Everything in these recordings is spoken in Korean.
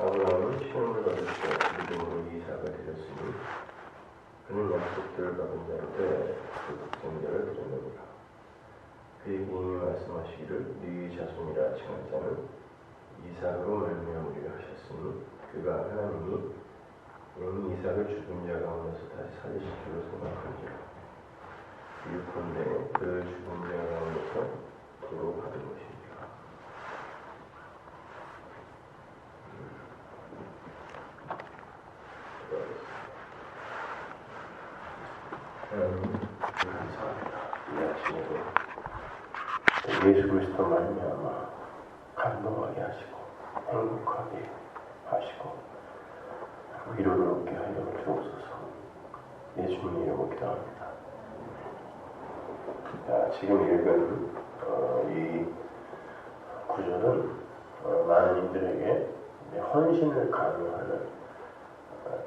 아브라함은 시험을 받을 때 믿음으로 이삭을 드렸으니 그는 약속들을 받은 자한테 그 독생자를 드렸느니라. 그에게 이미 말씀하시기를 네 자손이라 칭할 자는 이삭으로 말미암으리라 하셨으니 그가 하나님이 이미 이삭을 죽은 자 가운데서 다시 살리실 줄로 생각한지라. 유컨대 그 죽은 자 가운데서 도로 받은 것이니라. 감사합니다. 이 아침에도 예수 그리스도 말미암아 감동하게 하시고 행복하게 하시고 위로를 얻게 하여 주옵소서. 예수님 이름으로 기도합니다. 지금 읽은 이 구절은 많은 이들에게 헌신을 강요하는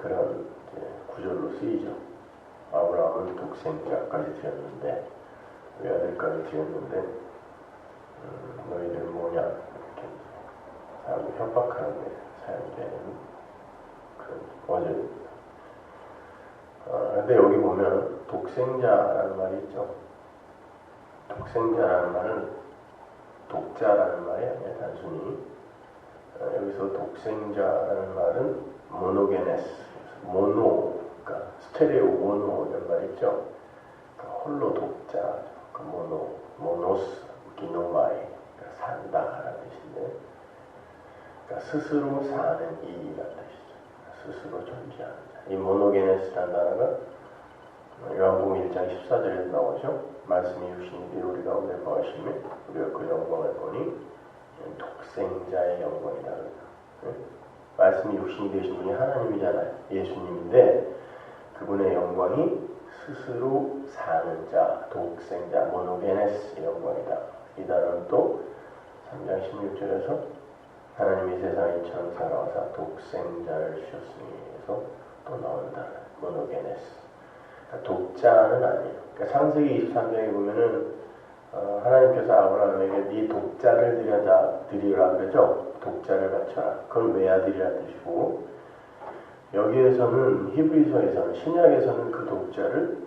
그런 구절로 쓰이죠. 아브라함은 독생자까지 드렸는데 외아들까지 드렸는데 너희들 뭐냐 이렇게 사람을 협박하는 데 사용되는 그런 어제입니다. 근데 여기 보면 독생자라는 말이 있죠. 독생자라는 말은 독자라는 말이 아니라 단순히 여기서 독생자라는 말은 모노게네스, 모노, 그러니까 스테레오 모노 이런 말 있죠. 그러니까 홀로 독자, 모노스, 기노마이, 그러니까 산다라는 뜻인데, 그러니까 스스로 사는 이라는 뜻이죠. 스스로 존재하는 자. 이 모노게네스라는 단어가 요한복음 1장 14절에 나오죠. 말씀이 육신이 되어 우리 가운데 거하시며 우리가 그 영광을 보니 독생자의 영광이다. 말씀이 육신이 되신 분이 하나님이잖아요. 예수님인데 그분의 영광이 스스로 사는 자, 독생자, 모노게네스의 영광이다. 이 단어는 또 3장 16절에서 하나님이 세상에 이처럼 살아와서 독생자를 주셨으니 해서 또 나오는 단어, 모노게네스. 그러니까 독자는 아니에요. 그러니까 창세기 23장에 보면은 하나님께서 아브라함에게 네 독자를 드리라 그러죠. 독자를 바쳐라. 그건 외아들이라는 뜻이고, 여기에서는 히브리서에서는 신약에서는 그 독자를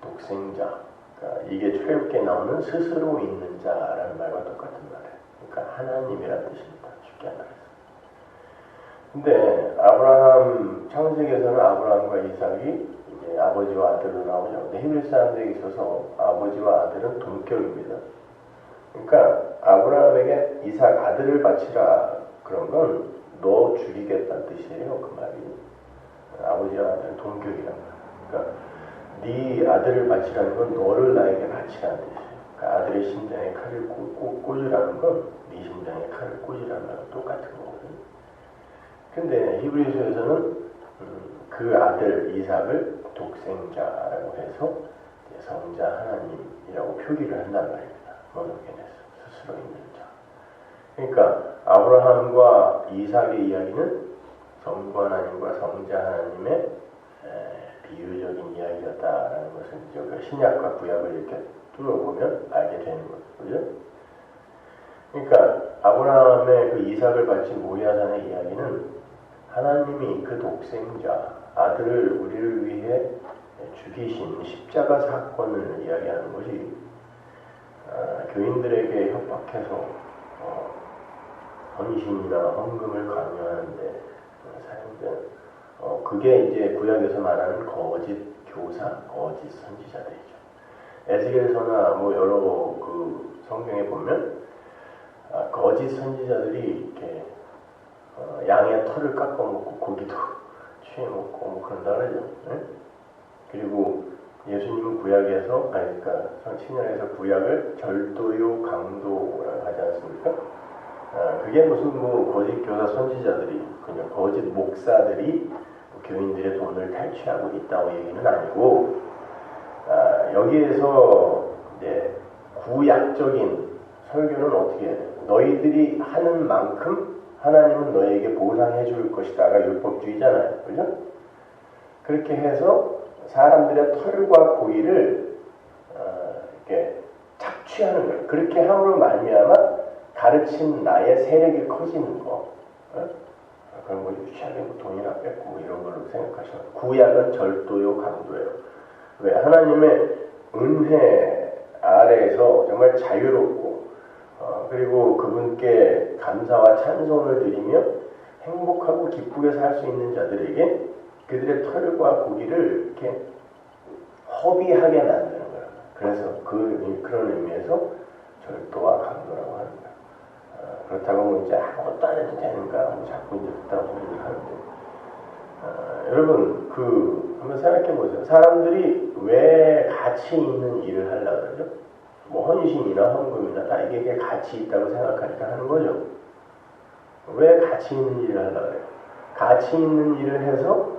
독생자, 그러니까 이게 출애굽기에 나오는 스스로 있는 자라는 말과 똑같은 말이에요. 그러니까 하나님이라는 뜻입니다. 쉽게 말해서. 근데 아브라함 창세기에서는 아브라함과 이삭이 이제 아버지와 아들로 나오죠. 근데 히브리 사람들에 있어서 아버지와 아들은 동격입니다. 그러니까 아브라함에게 이삭 아들을 바치라 그런 건 너 죽이겠다는 뜻이에요. 그 말이. 아버지와 아들은 동격이란 말이에요. 그러니까 네 아들을 바치라는 건 너를 나에게 바치라는 뜻이에요. 그러니까 아들의 심장에 칼을 꽂으라는 건 네 심장에 칼을 꽂으라는 말과 똑같은 거거든요. 근데 히브리서에서는 그 아들 이삭을 독생자라고 해서 성자 하나님이라고 표기를 한단 말입니다. 모노게네스, 스스로 있는 자. 그러니까 아브라함과 이삭의 이야기는 성부 하나님과 성자 하나님의 비유적인 이야기였다라는 것을 이제 신약과 구약을 이렇게 뚫어보면 알게 되는 거죠. 그죠? 그러니까 아브라함의 그 이삭을 바친 모리아산의 이야기는 하나님이 그 독생자 아들을 우리를 위해 죽이신 십자가 사건을 이야기하는 것이 교인들에게 협박해서 헌신이나 헌금을 강요하는데 사용된 그게 이제 구약에서 말하는 거짓 교사, 거짓 선지자들이죠. 에스겔서나 뭐 여러 그 성경에 보면 거짓 선지자들이 이렇게 양의 털을 깎아먹고 고기도 취해먹고 뭐 그런다 그러죠. 네? 그리고 예수님은 구약에서 그러니까 신약에서 구약을 절도요 강도라고 하지 않습니까? 그게 무슨 뭐 거짓 교사 선지자들이 그냥 거짓 목사들이 교인들의 돈을 탈취하고 있다고 얘기는 아니고 여기에서 이제 구약적인 설교는 어떻게 해야 돼? 너희들이 하는 만큼 하나님은 너에게 보상해 줄 것이다가 율법주의잖아요. 그죠? 그렇게 해서 사람들의 털과 고기를 이렇게 착취하는 거예요. 그렇게 함으로 말미암아 가르친 나의 세력이 커지는 거. 어? 그럼 뭐 유치하게 뭐 돈이나 뺏고 뭐 이런 걸로 생각하시면 구약은 절도요 강도예요. 왜? 하나님의 은혜 아래에서 정말 자유롭고 그리고 그분께 감사와 찬송을 드리며 행복하고 기쁘게 살 수 있는 자들에게 그들의 털과 고기를 이렇게 허비하게 만드는 거예요. 그래서 그런 의미에서 절도와 강도라고 하는 거예요. 그렇다고 뭐 이제 아무것도 안 해도 되는가 뭐 자꾸 이제 그따구 소리를 하는데 여러분 한번 생각해 보세요. 사람들이 왜 가치 있는 일을 하려고 그러죠? 뭐 헌신이나 헌금이나 다 이게 가치 있다고 생각하니까 하는 거죠. 왜 가치 있는 일을 하려고 그래요? 가치 있는 일을 해서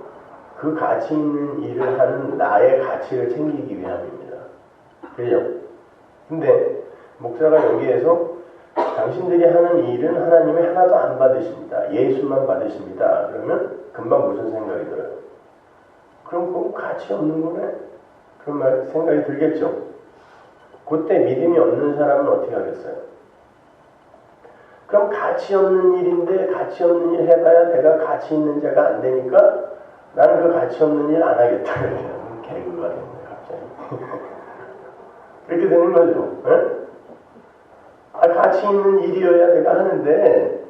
그 가치 있는 일을 하는 나의 가치를 챙기기 위함입니다. 그죠? 근데 목사가 여기에서 당신들이 하는 일은 하나님이 하나도 안 받으십니다. 예수만 받으십니다. 그러면 금방 무슨 생각이 들어요? 그럼 그건 가치 없는 거네? 그런 생각이 들겠죠? 그때 믿음이 없는 사람은 어떻게 하겠어요? 그럼 가치 없는 일인데 가치 없는 일 해봐야 내가 가치 있는 자가 안 되니까 나는 그 가치 없는 일 안 하겠다. 개그가 됐네 갑자기. 그렇게 되는 거죠. 네? 가치 있는 일이어야 내가 하는데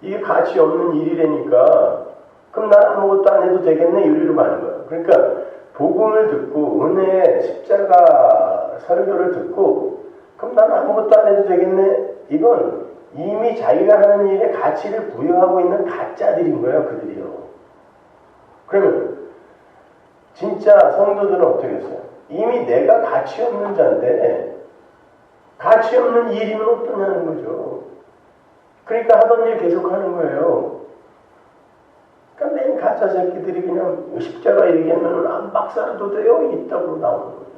이게 가치 없는 일이라니까 그럼 난 아무것도 안 해도 되겠네 이리로 가는 거예요. 그러니까 복음을 듣고 은혜의 십자가 설교를 듣고 그럼 난 아무것도 안 해도 되겠네. 이건 이미 자기가 하는 일에 가치를 부여하고 있는 가짜들인 거예요. 그들이요. 그러면 진짜 성도들은 어떻게 했어요? 이미 내가 가치 없는 자인데 가치 없는 일이면 어떠냐는 거죠. 그러니까 하던 일 계속 하는 거예요. 그러니까 맨 가짜 새끼들이 그냥 십자가 얘기하면 막 살아도 돼요? 있다고 나오는 거죠.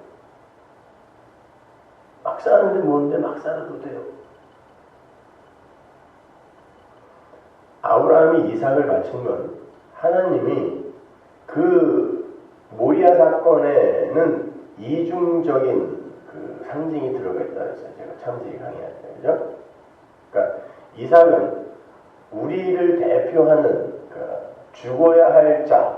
막 사는데 뭔데 막 살아도 돼요? 아브라함이 이삭을 바친 건 하나님이 그 모리아 사건에는 이중적인 그 상징이 들어가 있다 그랬어요. 제가 창세기 강의할 때. 그죠? 그러니까 이삭은 우리를 대표하는 죽어야 할 자,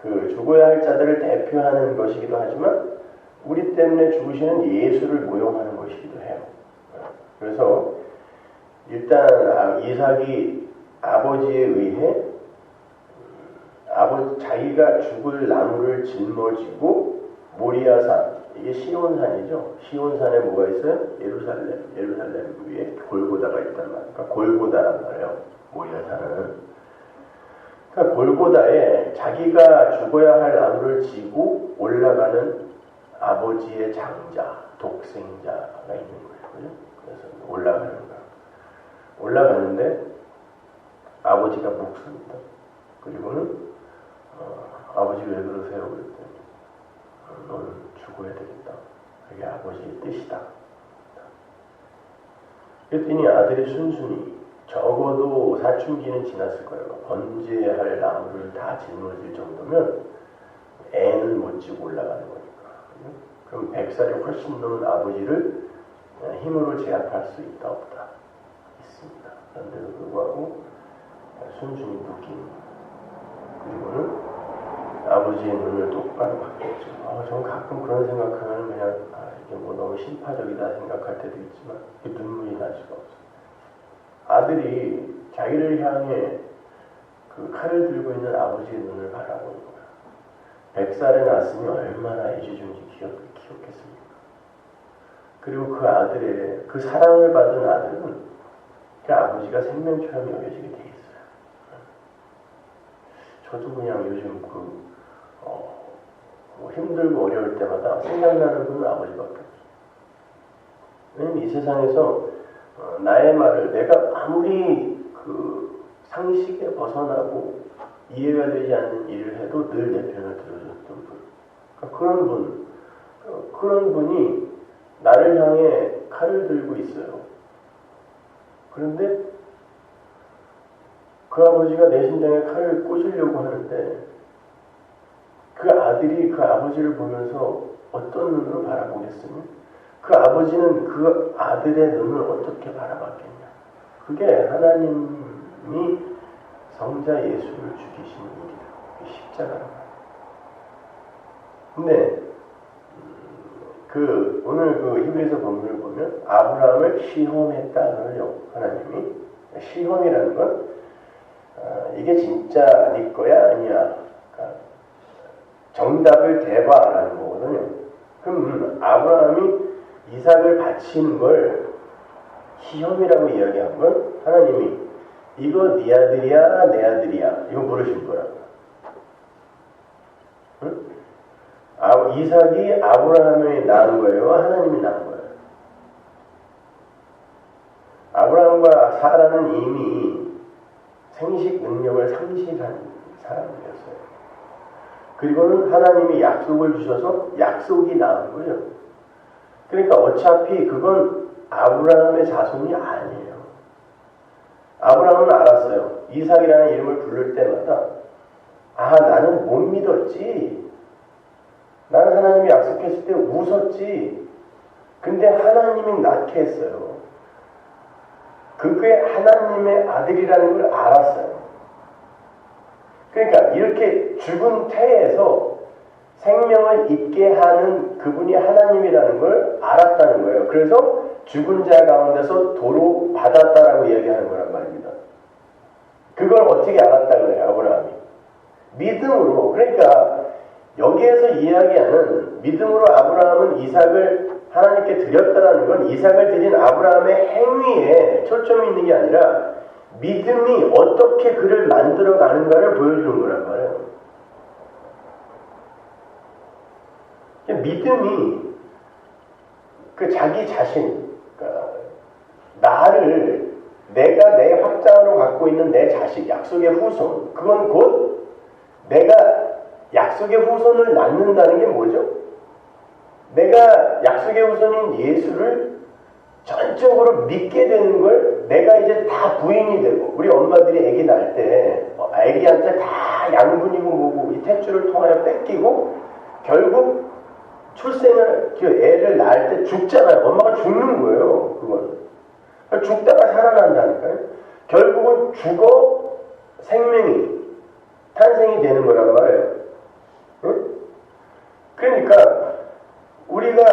그 죽어야 할 자들을 대표하는 것이기도 하지만 우리 때문에 죽으시는 예수를 모형하는 것이기도 해요. 그래서 일단 이삭이 아버지에 의해 자기가 죽을 나무를 짊어지고 모리아산, 이게 시온산이죠. 시온산에 뭐가 있어요? 예루살렘 위에 골고다가 있단 말이에요. 그러니까 골고다란 말이에요. 모리아산은. 그러니까 골고다에 자기가 죽어야 할 나무를 지고 올라가는 아버지의 장자, 독생자가 있는 거예요. 그래서 올라가는 거예요. 올라가는데 아버지가 묵습니다. 그리고는 아버지 왜 그러세요? 그랬더니 너는 죽어야 되겠다. 그게 아버지의 뜻이다. 그랬더니 아들이 순순히 적어도 사춘기는 지났을 거예요. 번제해야 할 나무를 다 짊어질 정도면 애는 못 지고 올라가는 거니까. 그럼 100살이 훨씬 넘은 아버지를 힘으로 제압할 수 있다 없다? 있습니다. 그런데도 불구하고 순순히 묵인. 그리고는 아버지의 눈을 똑바로 받겠죠. 저는 가끔 그런 생각하면 그냥 이게 뭐 너무 신파적이다 생각할 때도 있지만 눈물이 날 수가 없어요. 아들이 자기를 향해 그 칼을 들고 있는 아버지의 눈을 바라보는 거예요. 100살에 낳았으니 얼마나 애지중지 키웠겠습니까? 그리고 그 아들의 그 사랑을 받은 아들은 그 아버지가 생명처럼 여겨지게 돼 있어요. 저도 그냥 요즘 뭐 힘들고 어려울 때마다 생각나는 분은 아버지밖에 없어요. 왜냐면 이 세상에서 나의 말을 내가 아무리 그 상식에 벗어나고 이해가 되지 않는 일을 해도 늘 내 편을 들어줬던 분. 그러니까 그런 분이 나를 향해 칼을 들고 있어요. 그런데 그 아버지가 내 심장에 칼을 꽂으려고 하는데 그 아들이 그 아버지를 보면서 어떤 눈으로 바라보겠으며 그 아버지는 그 아들의 눈을 어떻게 바라봤겠냐. 그게 하나님이 성자 예수를 죽이신 일이다. 십자가라고. 근데 오늘 히브리서 본문을 보면 아브라함을 시험했다는요. 하나님이 시험이라는 건 이게 진짜 네 거야 아니야. 그러니까 정답을 대봐라는 거거든요. 그럼 아브라함이 이삭을 바친 걸 시험이라고 이야기한 건 하나님이 이거 네 아들이야 내 아들이야 이거 물으실 거라고. 응? 이삭이 아브라함이 낳은 거예요? 하나님이 낳은 거예요? 아브라함과 사라는 이미 생식 능력을 상실한 사람이었어요. 그리고는 하나님이 약속을 주셔서 약속이 나온 거예요. 그러니까 어차피 그건 아브라함의 자손이 아니에요. 아브라함은 알았어요. 이삭이라는 이름을 부를 때마다 나는 못 믿었지. 나는 하나님이 약속했을 때 웃었지. 근데 하나님이 낳게 했어요. 그게 하나님의 아들이라는 걸 알았어요. 그러니까 이렇게 죽은 태에서 생명을 있게 하는 그분이 하나님이라는 걸 알았다는 거예요. 그래서 죽은 자 가운데서 도로 받았다라고 이야기하는 거란 말입니다. 그걸 어떻게 알았다 그래요, 아브라함이? 믿음으로. 그러니까 여기에서 이야기하는 믿음으로 아브라함은 이삭을 하나님께 드렸다라는 건 이삭을 드린 아브라함의 행위에 초점이 있는 게 아니라 믿음이 어떻게 그를 만들어 가는가를 보여주는 거란 말이에요. 믿음이 자기 자신, 나를 내가 내 확장으로 갖고 있는 내 자식, 약속의 후손, 그건 곧 내가 약속의 후손을 낳는다는 게 뭐죠? 내가 약속의 후손인 예수를 전적으로 믿게 되는 걸 내가 이제 다 부인이 되고, 우리 엄마들이 아기 낳을 때 아기한테 다 양분이고 뭐고 이 탯줄을 통하여 뺏기고 결국 출생을 애를 낳을 때 죽잖아요. 엄마가 죽는 거예요. 그건 죽다가 살아난다니까요. 결국은 죽어 생명이 탄생이 되는 거란 말이에요. 응? 그러니까 우리가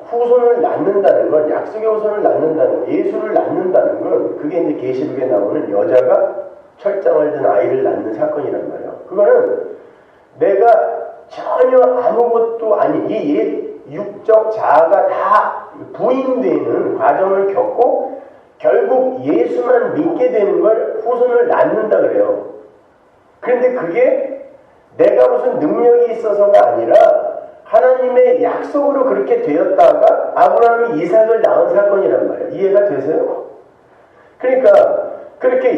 후손을 낳는다는 건, 약속의 후손을 낳는다는 건, 예수를 낳는다는 건, 그게 이제 계시록에 나오는 여자가 철장을 든 아이를 낳는 사건이란 말이에요. 그거는 내가 전혀 아무것도 아닌 이 옛 육적 자아가 다 부인되는 과정을 겪고 결국 예수만 믿게 되는 걸 후손을 낳는다 그래요. 그런데 그게 내가 무슨 능력이 있어서가 아니라 하나님의 약속으로 그렇게 되었다가 아브라함이 이삭을 낳은 사건이란 말이에요. 이해가 되세요? 그러니까 그렇게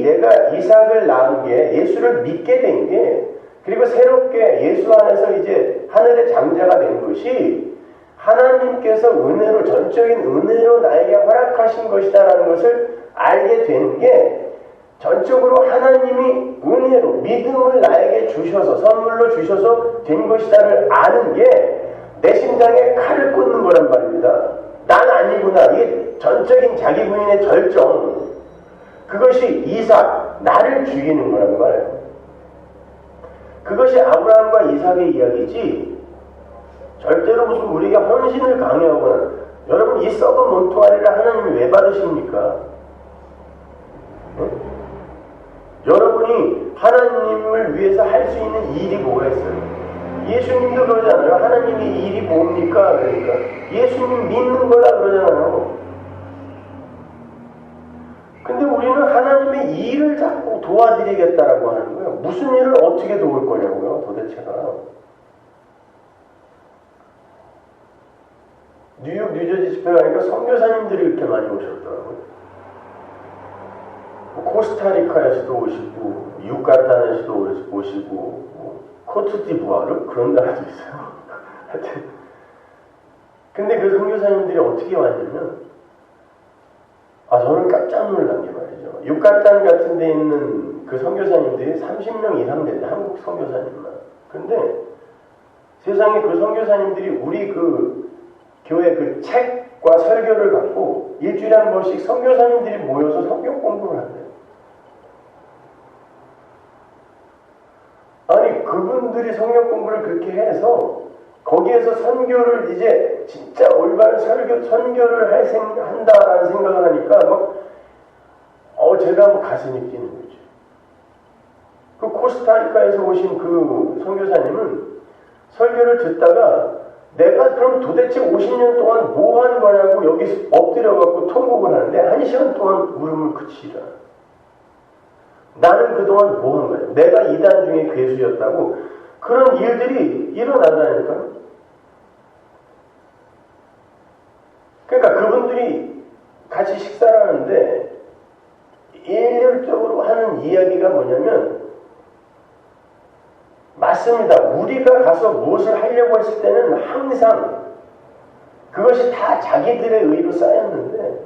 내가 이삭을 낳은 게 예수를 믿게 된 게, 그리고 새롭게 예수 안에서 이제 하늘의 장자가 된 것이 하나님께서 은혜로, 전적인 은혜로 나에게 허락하신 것이다라는 것을 알게 된 게, 전적으로 하나님이 은혜로 믿음을 나에게 주셔서 선물로 주셔서 된 것이다를 아는 게 내 심장에 칼을 꽂는 거란 말입니다. 난 아니구나. 이게 전적인 자기 부인의 절정, 그것이 이삭, 나를 죽이는 거란 말이에요. 그것이 아브라함과 이삭의 이야기지 절대로 무슨 우리가 헌신을 강요하거나, 여러분 이 썩은 몸뚱아리를 하나님이 왜 받으십니까? 네? 여러분이 하나님을 위해서 할 수 있는 일이 뭐가 있어요? 예수님도 그러잖아요. 하나님의 일이 뭡니까? 그러니까 예수님 믿는 거라 그러잖아요. 근데 우리는 하나님의 일을 자꾸 도와드리겠다라고 하는 거예요. 무슨 일을 어떻게 도울 거냐고요, 도대체가. 뉴욕, 뉴저지 집회 가니까 선교사님들이 이렇게 많이 오셨더라고요. 코스타리카에서도 오시고, 유카탄에서도 오시고, 코트디부아르? 그런 나라도 있어요. 하여튼. 근데 그 선교사님들이 어떻게 왔냐면, 저는 깜짝 놀란 게 말이죠. 유카탄 같은 데 있는 그 선교사님들이 30명 이상 되는데, 한국 선교사님만. 근데 세상에 그 선교사님들이 우리 그 교회 그 책과 설교를 갖고 일주일에 한 번씩 선교사님들이 모여서 성경 공부를 한대요. 아니 그분들이 성경 공부를 그렇게 해서 거기에서 선교를 이제 진짜 올바른 선교를 한다라는 생각을 하니까 제가 가슴이 뛰는 거죠. 그 코스타리카에서 오신 그 선교사님은 설교를 듣다가 내가 그럼 도대체 50년 동안 뭐 한 거냐고 여기서 엎드려갖고 통곡을 하는데 1시간 동안 물음을 그치라. 나는 그동안 뭐 한 거냐. 내가 이단 중에 괴수였다고 그런 일들이 일어나다니까. 그러니까 그분들이 같이 식사를 하는데 일률적으로 하는 이야기가 뭐냐면 맞습니다. 우리가 가서 무엇을 하려고 했을 때는 항상 그것이 다 자기들의 의로 쌓였는데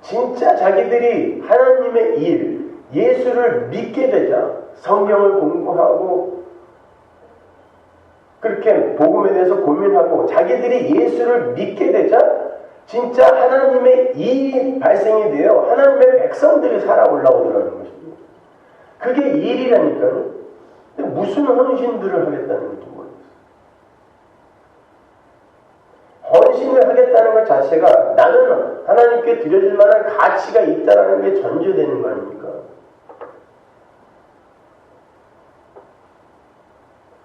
진짜 자기들이 하나님의 일, 예수를 믿게 되자 성경을 공부하고 그렇게 복음에 대해서 고민하고 자기들이 예수를 믿게 되자 진짜 하나님의 일이 발생이 되어 하나님의 백성들이 살아 올라오더라는 것입니다. 그게 일이라니까요. 근데 무슨 헌신들을 하겠다는 것도 모르겠어요. 헌신을 하겠다는 것 자체가 나는 하나님께 드려질 만한 가치가 있다는 게 전제되는 거 아닙니까?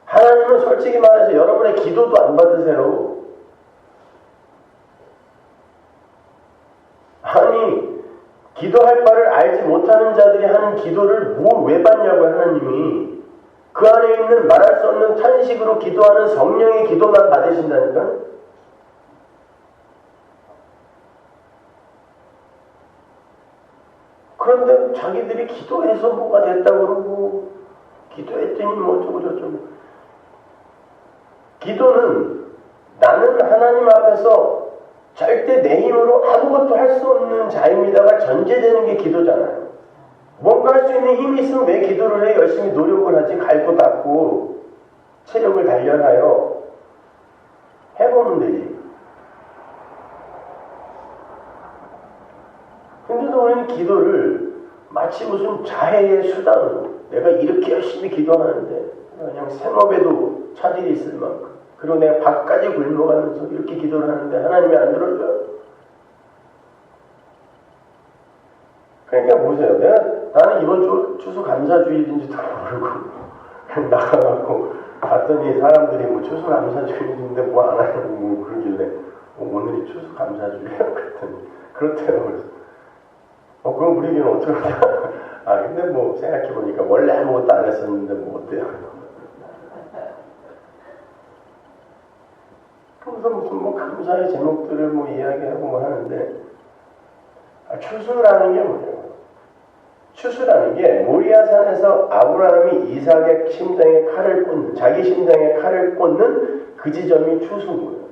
하나님은 솔직히 말해서 여러분의 기도도 안 받으세요. 아니 기도할 바를 알지 못하는 자들이 하는 기도를 왜 받냐고요. 하나님이 그 안에 있는 말할 수 없는 탄식으로 기도하는 성령의 기도만 받으신다니까. 그런데 자기들이 기도해서 뭐가 됐다고 그러고 기도했더니 뭐 어쩌고 저쩌고. 기도는 나는 하나님 앞에서 절대 내 힘으로 아무것도 할 수 없는 자입니다가 전제되는 게 기도잖아요. 뭔가 할 수 있는 힘이 있으면 왜 기도를 해? 열심히 노력을 하지. 갈고 닦고 체력을 단련하여 해보면 되지. 근데도 우리는 기도를 마치 무슨 자해의 수단으로 내가 이렇게 열심히 기도하는데 그냥 생업에도 차질이 있을 만큼 그리고 내가 밥까지 굶어가면서 이렇게 기도를 하는데 하나님이 안 들어줘요. 그러니까 보세요. 나는 이번 추수 감사주일인지도 모르고 그냥 나가갖고 봤더니 사람들이 뭐 추수 감사주일인데 뭐 안 하냐고 뭐 그러길래 오늘이 추수 감사주일이야 그랬더니 그렇대요. 그래서 그럼 우리 교회는 어떻게 하냐? 근데 뭐 생각해보니까 원래 아무것도 안 했었는데 뭐 어때요? 그래서 무슨 뭐 감사의 제목들을 뭐 이야기하고 뭐 하는데 추수라는 게 뭐예요? 추수라는 게 모리아산에서 아브라함이 이삭의 심장에 칼을 꽂는 자기 심장에 칼을 꽂는 그 지점이 추수고요.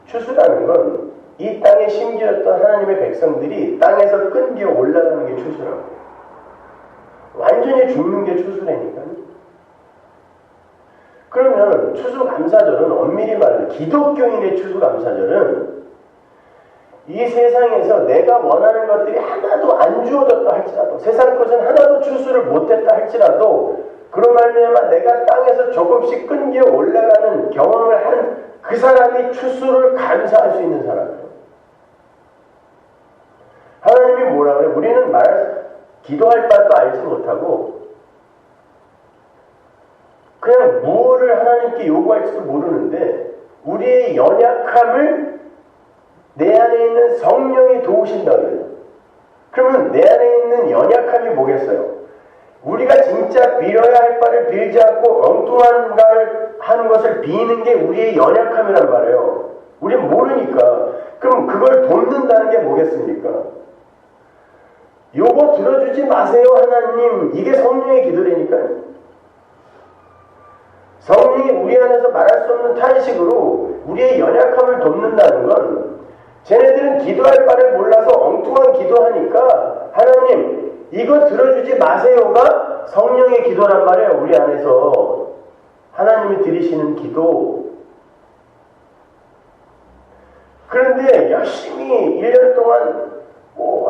추수라는 건 이 땅에 심지었던 하나님의 백성들이 땅에서 끈기어 올라가는 게 추수라고. 완전히 죽는 게 추수라니까요. 그러면 추수감사절은 엄밀히 말하면 기독교인의 추수감사절은 이 세상에서 내가 원하는 것들이 하나도 안 주어졌다 할지라도 세상 것은 하나도 추수를 못했다 할지라도 그런 말미암아 내가 땅에서 조금씩 끈기어 올라가는 경험을 한 그 사람이 추수를 감사할 수 있는 사람이에요. 하나님이 뭐라 그래요? 우리는 기도할 바도 알지 못하고 그냥 무엇을 하나님께 요구할지도 모르는데 우리의 연약함을 내 안에 있는 성령이 도우신다 그래요. 그러면 내 안에 있는 연약함이 뭐겠어요? 우리가 진짜 빌어야 할 바를 빌지 않고 엉뚱한 말을 하는 것을 비는 게 우리의 연약함이란 말이에요. 우리는 모르니까. 그럼 그걸 돕는다는 게 뭐겠습니까? 요거 들어주지 마세요 하나님. 이게 성령의 기도라니까요. 성령이 우리 안에서 말할 수 없는 탄식으로 우리의 연약함을 돕는다는 건 쟤네들은 기도할 바를 몰라서 엉뚱한 기도하니까 하나님 이거 들어주지 마세요가 성령의 기도란 말이에요. 우리 안에서 하나님이 들으시는 기도. 그런데 열심히 1년 동안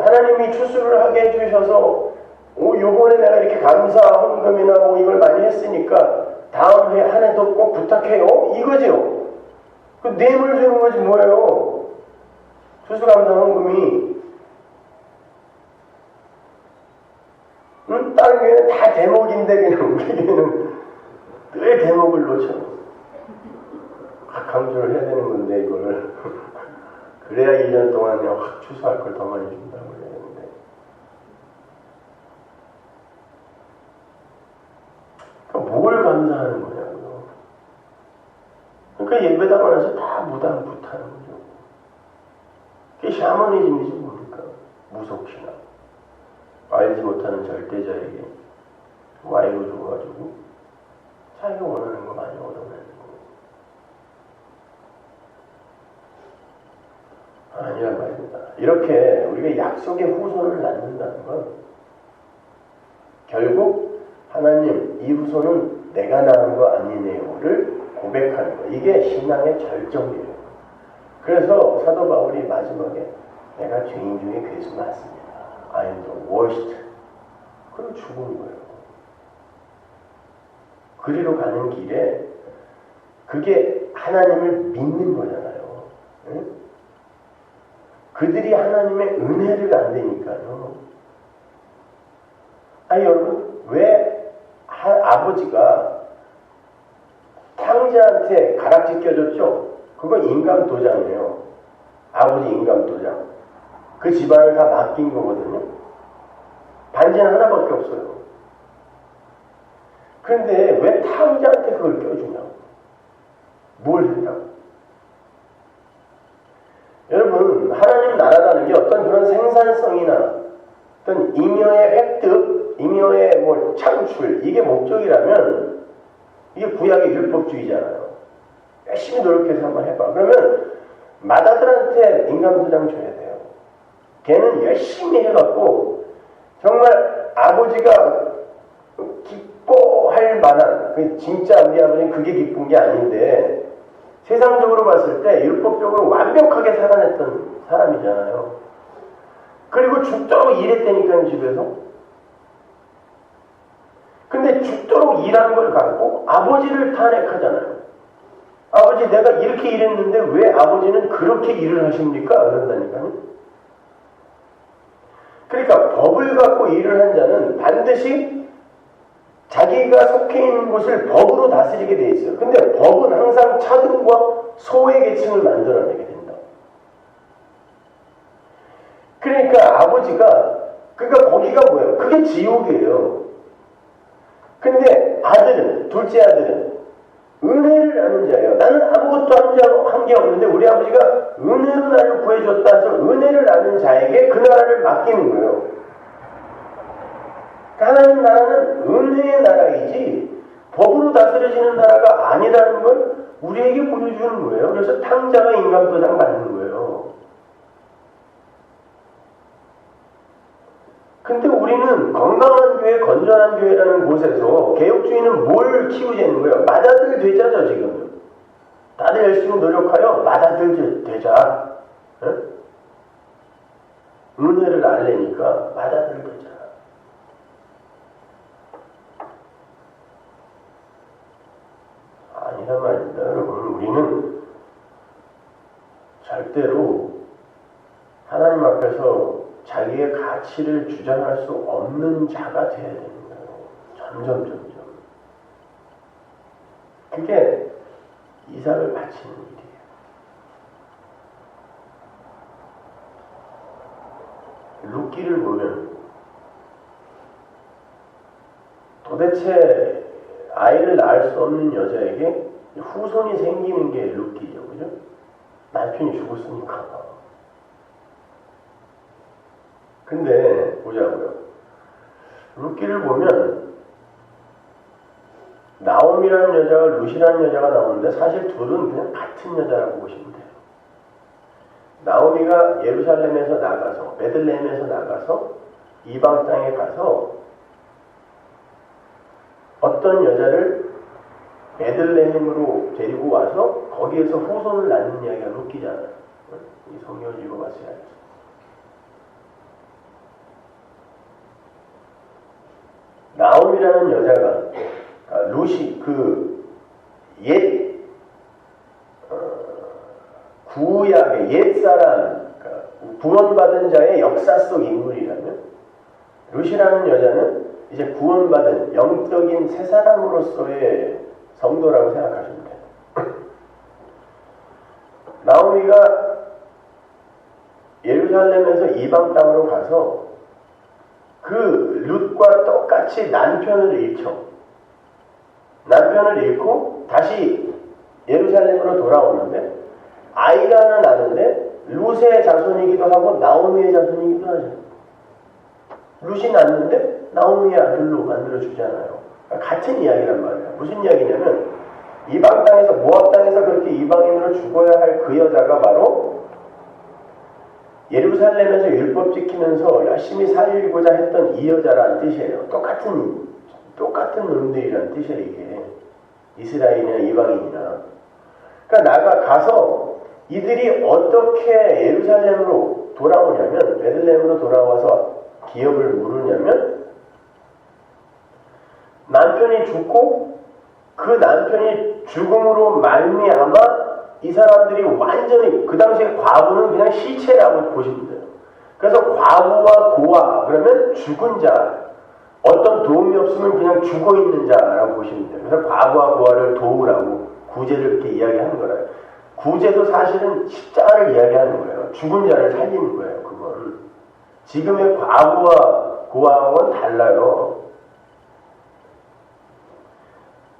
하나님이 추수를 하게 해주셔서 요번에 내가 이렇게 감사 헌금이나 이걸 많이 했으니까 다음 한 해도 꼭 부탁해요. 이거지요. 그 뇌물 주는 거지 뭐예요. 추수감사 헌금이. 다른 교회는 다 대목인데 그냥 우리 교회는 늘 대목을 놓쳐. 강조를 해야 되는 건데 이거를. 그래야 1년 동안에 확 추수할 걸 더 많이 준다고 해야 되는데. 그러니까 뭘 감사하는 거냐고요. 그러니까 예배당 안에서 다 무당부타는 거죠. 그게 샤머니즘이지 뭡니까? 무속신앙. 알지 못하는 절대자에게 와이로 줘가지고 자기가 원하는 거 많이 얻어내는 거. 아니란 말입니다. 이렇게 우리가 약속의 후손을 낳는다는 건 결국 하나님 이 후손은 내가 낳은 거 아니네요를 고백하는 거. 이게 신앙의 절정이에요. 그래서 사도 바울이 마지막에 내가 죄인 중에 괴수 맞습니다. I am the worst. 그리고 죽은 거예요. 그리로 가는 길에 그게 하나님을 믿는 거잖아요. 응? 그들이 하나님의 은혜를 안 되니까요. 아니 여러분 왜 아버지가 탕자한테 가락지 껴줬죠? 그거 인감 도장이에요. 아버지 인감 도장. 그 집안을 다 맡긴 거거든요. 반지는 하나밖에 없어요. 그런데 왜 탕자한테 그걸 껴주냐고. 뭘 했다고. 여러분 하나님 나라라는 게 어떤 그런 생산성이나 어떤 잉여의 획득, 잉여의 창출 이게 목적이라면 이게 구약의 율법주의잖아요. 열심히 노력해서 한번 해봐. 그러면 맏아들한테 인감도장 줘야 돼요. 걔는 열심히 해갖고 정말 아버지가 기뻐할 만한 진짜 우리 아버지는 그게 기쁜 게 아닌데 세상적으로 봤을 때 율법적으로 완벽하게 살아냈던 사람이잖아요. 그리고 죽도록 일했다니까요 집에서. 근데 죽도록 일한 걸 갖고 아버지를 탄핵하잖아요. 아버지 내가 이렇게 일했는데 왜 아버지는 그렇게 일을 하십니까? 그런다니까요. 그러니까 법을 갖고 일을 한 자는 반드시 자기가 속해 있는 곳을 법으로 다스리게 돼 있어요. 근데 법은 항상 차등과 소외 계층을 만들어내게 된다. 그러니까 아버지가 그러니까 거기가 뭐예요? 그게 지옥이에요. 근데 아들은 둘째 아들은 은혜를 나눈 자예요. 나는 아무것도 한 게 없는데 우리 아버지가 은혜로 나를 구해줬다 해서 은혜를 나눈 자에게 그 나라를 맡기는 거예요. 하나님 나라는 은혜의 나라이지 법으로 다스려지는 나라가 아니라는 걸 우리에게 보여주는 거예요. 그래서 탕자가 인감도장 받는 거예요. 근데 우리는 건강한 교회, 건전한 교회라는 곳에서 개혁주의는 뭘 키우자는 거예요? 맏아들 되자죠 지금. 다들 열심히 노력하여 맏아들 되자. 네? 은혜를 알래니까 맏아들 되자. 아니란 말입니다. 여러분 우리는 절대로 하나님 앞에서 자기의 가치를 주장할 수 없는 자가 되어야 됩니다. 점점. 그게 이삭을 바치는 일이에요. 룻기를 보면 도대체 아이를 낳을 수 없는 여자에게 후손이 생기는 게 룻기죠. 그죠? 남편이 죽었으니까. 근데 보자고요. 룻기를 보면 나옴이라는 여자가 룻이라는 여자가 나오는데 사실 둘은 그냥 같은 여자라고 보시면 돼요. 나오미가 예루살렘에서 나가서 베들레헴에서 나가서 이방 땅에 가서 어떤 여자를 베들레헴으로 데리고 와서 거기에서 후손을 낳는 이야기가 룻기잖아요. 이 성경을 읽어봤어야 지 나옴이라는 여자가 루시 구약의 옛사람, 구원받은 자의 역사 속 인물이라면 루시라는 여자는 이제 구원받은 영적인 새 사람으로서의 성도라고 생각하시면 돼요. 나오미가 예루살렘에서 이방 땅으로 가서 그 룻과 똑같이 남편을 잃죠. 남편을 잃고 다시 예루살렘으로 돌아오는데 아이가 하나 나는데 룻의 자손이기도 하고 나오미의 자손이기도 하죠. 룻이 낳는데 나오미의 아들로 만들어주잖아요. 같은 이야기란 말이에요. 무슨 이야기냐면 이방 땅에서 모압 땅에서 그렇게 이방인으로 죽어야 할 그 여자가 바로 예루살렘에서 율법 지키면서 열심히 살고자 했던 이 여자라는 뜻이에요. 똑같은 놈들이라는 뜻이에요. 이게 이스라엘이나 이방인이나. 그러니까 가서 이들이 어떻게 예루살렘으로 돌아오냐면 베들레헴으로 돌아와서 기업을 물으냐면 남편이 죽고 그 남편이 죽음으로 말미암아 이 사람들이 완전히 그 당시에 과부는 그냥 시체라고 보시면 돼요. 그래서 과부와 고아 그러면 죽은 자 어떤 도움이 없으면 그냥 죽어있는 자라고 보시면 돼요. 그래서 과부와 고아를 도우라고 구제를 이렇게 이야기하는 거예요. 구제도 사실은 십자가를 이야기하는 거예요. 죽은 자를 살리는 거예요. 그건 지금의 과부와 고아하고는 달라요.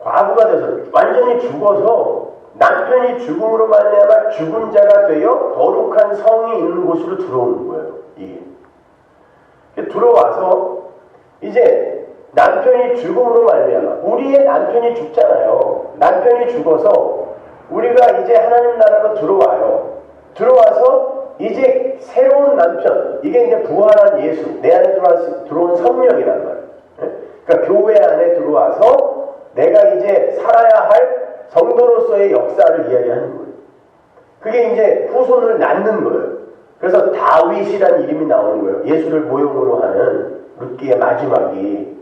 과부가 돼서 완전히 죽어서 남편이 죽음으로 말미암아 죽은 자가 되어 거룩한 성이 있는 곳으로 들어오는 거예요. 이게 들어와서 이제 남편이 죽음으로 말미암아 우리의 남편이 죽잖아요. 남편이 죽어서 우리가 이제 하나님 나라로 들어와요. 들어와서 이제 새로운 남편, 이게 이제 부활한 예수, 내 안에 들어온 성령이란 말이에요. 그러니까 교회 안에 들어와서 내가 이제 살아야 할 성도로서의 역사를 이야기하는 거예요. 그게 이제 후손을 낳는 거예요. 그래서 다윗이라는 이름이 나오는 거예요. 예수를 모형으로 하는 룻기의 마지막이.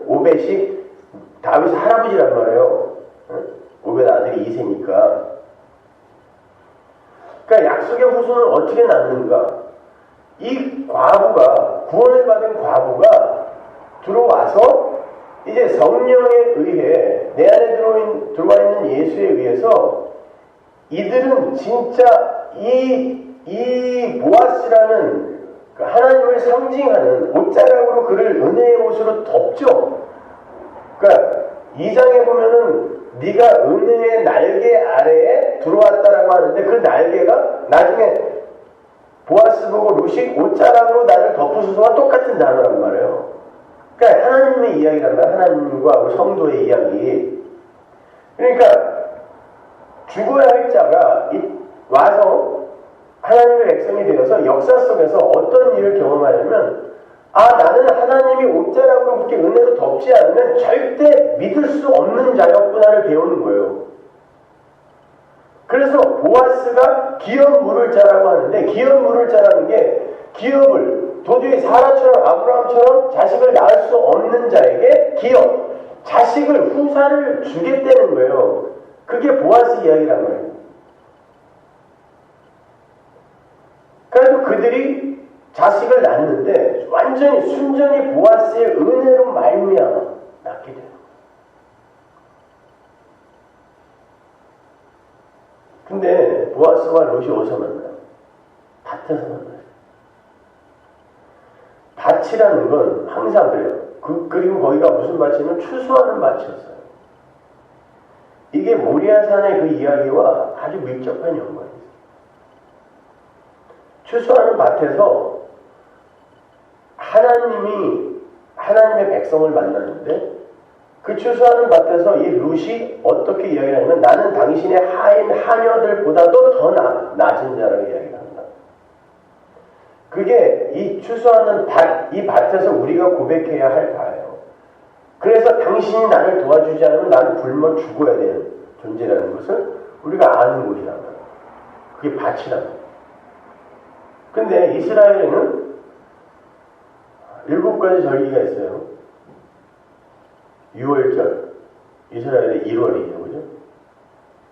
오벳이 다윗의 할아버지란 말이에요. 오벳 아들이 2세니까. 그러니까 약속의 후손을 어떻게 낳는가? 이 과부가, 구원을 받은 과부가 들어와서 이제 성령에 의해 내 안에 들어와 있는 예수에 의해서 이들은 진짜 이 보아스라는 하나님을 상징하는 옷자락으로 그를 은혜의 옷으로 덮죠. 그러니까 2장에 보면은 네가 은혜의 날개 아래에 들어왔다라고 하는데 그 날개가 나중에 보아스 보고 룻이 옷자락으로 나를 덮으소서와 똑같은 단어란 말이에요. 그러니까 하나님의 이야기란 말이에요. 하나님과 성도의 이야기. 그러니까 죽어야 할 자가 와서 하나님의 백성이 되어서 역사 속에서 어떤 일을 경험하냐면 나는 하나님이 옷자락으로 그렇게 은혜로 덮지 않으면 절대 믿을 수 없는 자였구나를 배우는 거예요. 그래서 보아스가 기업 물을 자라고 하는데 기업 물을 자라는 게 기업을 도저히 사라처럼 아브라함처럼 자식을 낳을 수 없는 자에게 기업, 자식을 후사를 주겠다는 거예요. 그게 보아스 이야기란 말이에요. 그래도 그들이 자식을 낳는데 완전히 순전히 보아스의 은혜로 말미암아 낳게 돼요. 근데 보아스와 룻이 어디서 만나요? 밭에서 만나요. 밭이라는 건 항상 그래요. 그리고 거기가 무슨 밭이냐면 추수하는 밭이었어요. 이게 모리아산의 그 이야기와 아주 밀접한 연관이 있어요. 추수하는 밭에서 하나님의 백성을 만났는데 그 추수하는 밭에서 이 룻이 어떻게 이야기를 하냐면 나는 당신의 하인 하녀들보다도 더 낮은 자라고 이야기를 한다. 그게 이 추수하는 이 밭에서 우리가 고백해야 할 바예요. 그래서 당신이 나를 도와주지 않으면 나는 굶어 죽어야 되는 존재라는 것을 우리가 아는 곳이란 말이에요. 그게 밭이란 말이에요. 근데 이스라엘에는 7가지 절기가 있어요. 6월절, 이스라엘의 1월이죠, 그죠?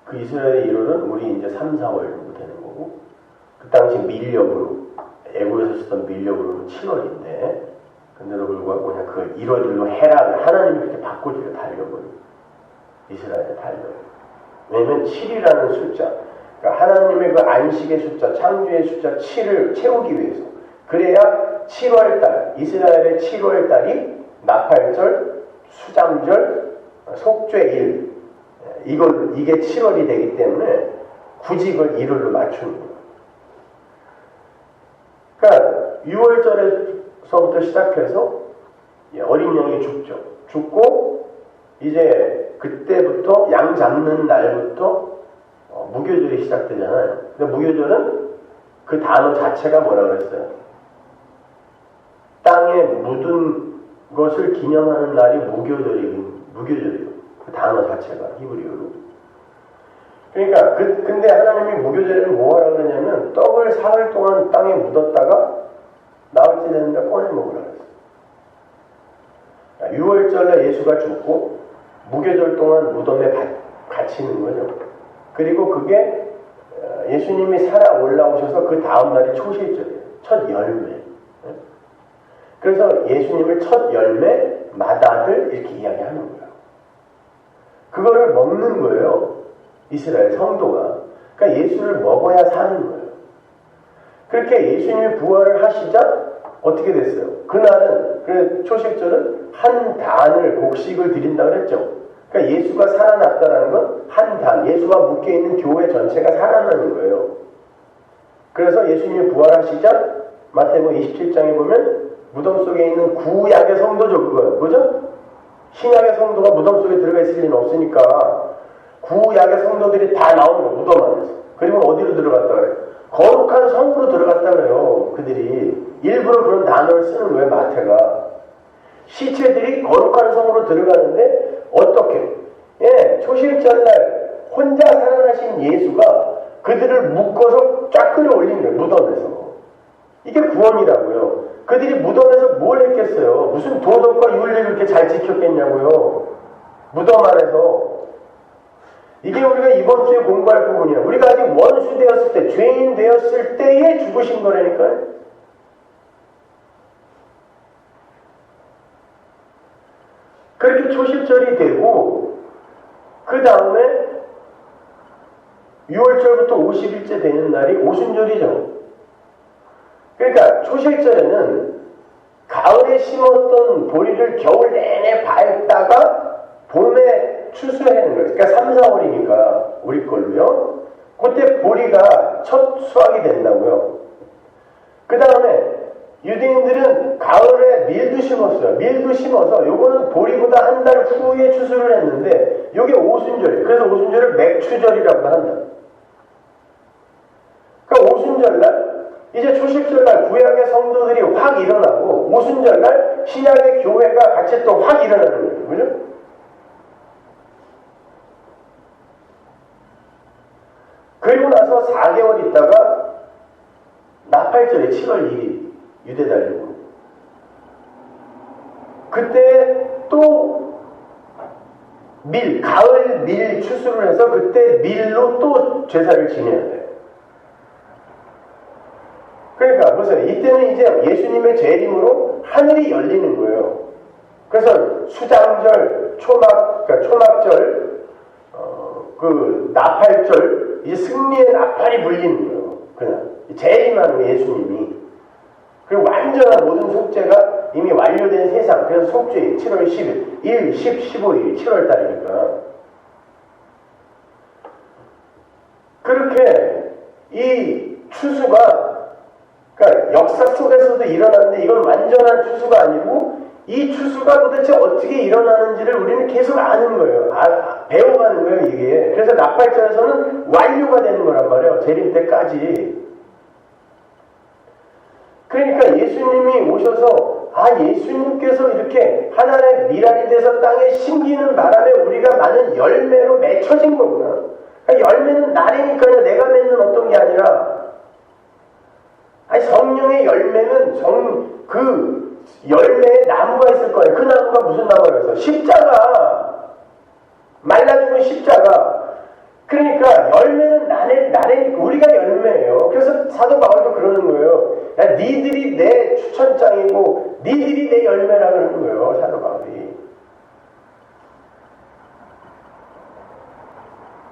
그 이스라엘의 1월은 우리 이제 3, 4월 정도 되는 거고, 그 당시 밀력으로, 애국에서 쓰던 밀력으로는 7월인데, 근데도 불구하고 그냥 그 1월 1로 해라, 하나님이 그렇게 바꿔줘요, 달력을. 이스라엘의 달력. 왜냐면 7이라는 숫자, 그러니까 하나님의 그 안식의 숫자, 창조의 숫자 7을 채우기 위해서. 그래야 7월달, 이스라엘의 7월달이 나팔절, 수장절, 속죄일, 이게 7월이 되기 때문에 굳이 이걸 1월로 맞추는 거예요. 그러니까 6월절에서부터 시작해서 어린 양이 죽죠. 죽고 이제 그때부터 양 잡는 날부터 무교절이 시작되잖아요. 근데 무교절은 그 단어 자체가 뭐라 그랬어요? 땅에 묻은 것을 기념하는 날이 무교절이에요. 그 단어 자체가 히브리어로. 그러니까 근데 하나님이 무교절에는 뭐 하라 그러냐면 떡을 사흘 동안 땅에 묻었다가 나흘째 되는데 꺼내 먹으라 그랬어요. 6월절에 예수가 죽고 무교절 동안 무덤에 갇히는 거죠. 그리고 그게 예수님이 살아 올라오셔서 그 다음 날이 초실절이에요. 첫 열매. 그래서 예수님을 첫 열매, 맏아들 이렇게 이야기하는 거예요. 그거를 먹는 거예요. 이스라엘 성도가. 그러니까 예수를 먹어야 사는 거예요. 그렇게 예수님이 부활을 하시자 어떻게 됐어요? 그날은 초실절은 한 단을 곡식을 드린다고 그랬죠. 그러니까 예수가 살아났다는 건 한 단, 예수가 묶여있는 교회 전체가 살아나는 거예요. 그래서 예수님이 부활하시자 마태복음 27장에 보면 무덤 속에 있는 구약의 성도죠. 그거요. 그죠? 신약의 성도가 무덤 속에 들어가 있을 리는 없으니까 구약의 성도들이 다 나오는 거예요. 무덤 안에서. 그리고 어디로 들어갔다 그래요? 거룩한 성으로 들어갔다 그래요. 그들이 일부러 그런 단어를 쓰는 거예요. 마태가. 시체들이 거룩한 성으로 들어가는데 어떻게? 초실절날 혼자 살아나신 예수가 그들을 묶어서 쫙 끌어올린 거예요. 무덤에서. 이게 구원이라고요. 그들이 무덤에서 뭘 했겠어요? 무슨 도덕과 윤리를 그렇게 잘 지켰겠냐고요. 무덤 안에서. 이게 우리가 이번 주에 공부할 부분이에요. 우리가 아직 원수 되었을 때, 죄인 되었을 때에 죽으신 거라니까요. 그렇게 초실절이 되고 그 다음에 6월절부터 50일째 되는 날이 오순절이죠. 그러니까 초실절에는 가을에 심었던 보리를 겨울 내내 밟다가 봄에 추수하는 거예요. 그러니까 3, 4월이니까 우리 걸로요. 그때 보리가 첫 수확이 된다고요. 그 다음에 유대인들은 가을에 밀도 심었어요. 밀도 심어서 요거는 보리보다 한 달 후에 추수를 했는데 요게 오순절이에요. 그래서 오순절을 맥추절이라고 한다. 그러니까 오순절날 이제 초실절날 구약의 성도들이 확 일어나고 오순절날 신약의 교회가 같이 또 확 일어나는 거예요. 그죠? 그리고 나서 4개월 있다가 나팔절에 7월 2일 유대달력으로 그때 또 가을 밀 추수를 해서 그때 밀로 또 제사를 지내야 돼요. 그러니까 보세요. 이때는 이제 예수님의 재림으로 하늘이 열리는 거예요. 그래서 수장절, 그러니까 초막절, 그 나팔절, 이제 승리의 나팔이 불리는 거예요. 그냥 재림하는 예수님이. 그리고 완전한 모든 속죄가 이미 완료된 세상. 그래서 속죄일 7월 10일, 1, 10, 15일, 7월 달이니까. 그렇게 이 추수가 그러니까 역사 속에서도 일어났는데 이건 완전한 추수가 아니고 이 추수가 도대체 어떻게 일어나는지를 우리는 계속 아는 거예요. 배워가는 거예요, 이게. 그래서 나팔절에서는 완료가 되는 거란 말이에요. 재림 때까지. 그러니까 예수님이 오셔서 예수님께서 이렇게 하나의 미랄이 돼서 땅에 심기는 바람에 우리가 많은 열매로 맺혀진 거구나. 그러니까 열매는 날이니까요. 내가 맺는 어떤 게 아니라 아니 성령의 열매는 그 열매에 나무가 있을 거예요. 그 나무가 무슨 나무가 있어? 십자가. 말라 죽은 십자가. 그러니까 열매는 나래 우리가 열매예요. 그래서 사도 바울도 그러는 거예요. 야, 니들이 내 추천장이고 니들이 내 열매라 그러는 거예요. 사도 바울이.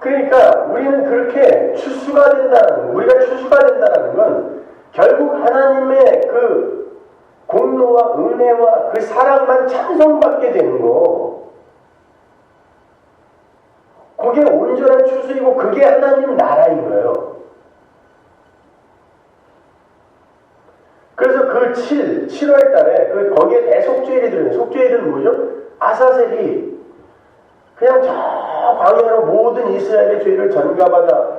그러니까 우리는 그렇게 추수가 된다는, 우리가 추수가 된다는 건 결국 하나님의 그 공로와 은혜와 그 사랑만 찬송받게 되는 거. 그게 온전한 추수이고 그게 하나님 나라인 거예요. 그래서 그 7월 달에 거기에 대속죄일이 들어요. 속죄일은 뭐죠? 아사셀이 그냥 저 광야로 모든 이스라엘의 죄를 전가받아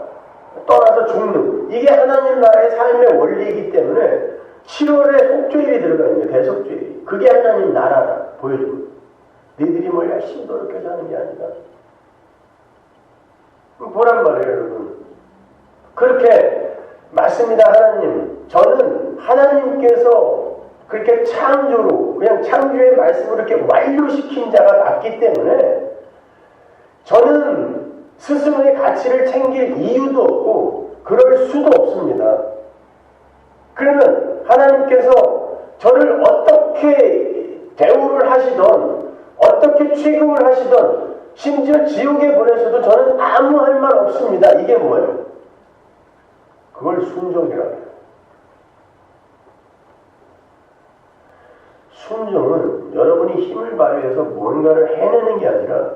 떠나서 죽는, 이게 하나님 나라의 삶의 원리이기 때문에 7월에 속죄일이 들어가 있는 거예요. 대속죄일이. 그게 하나님 나라라 보여주고, 너희들이 뭘 열심히 노력해서 하는 게 아니다. 보란 말이에요, 여러분. 그렇게 맞습니다. 하나님, 저는 하나님께서 그렇게 창조로, 그냥 창조의 말씀을 이렇게 완료시킨 자가 맞기 때문에 저는 스스로의 가치를 챙길 이유도 없고 그럴 수도 없습니다. 그러면 하나님께서 저를 어떻게 대우를 하시던, 어떻게 취급을 하시던, 심지어 지옥에 보내셔도 저는 아무 할 말 없습니다. 이게 뭐예요? 그걸 순종이라고 해요. 순종은 여러분이 힘을 발휘해서 뭔가를 해내는 게 아니라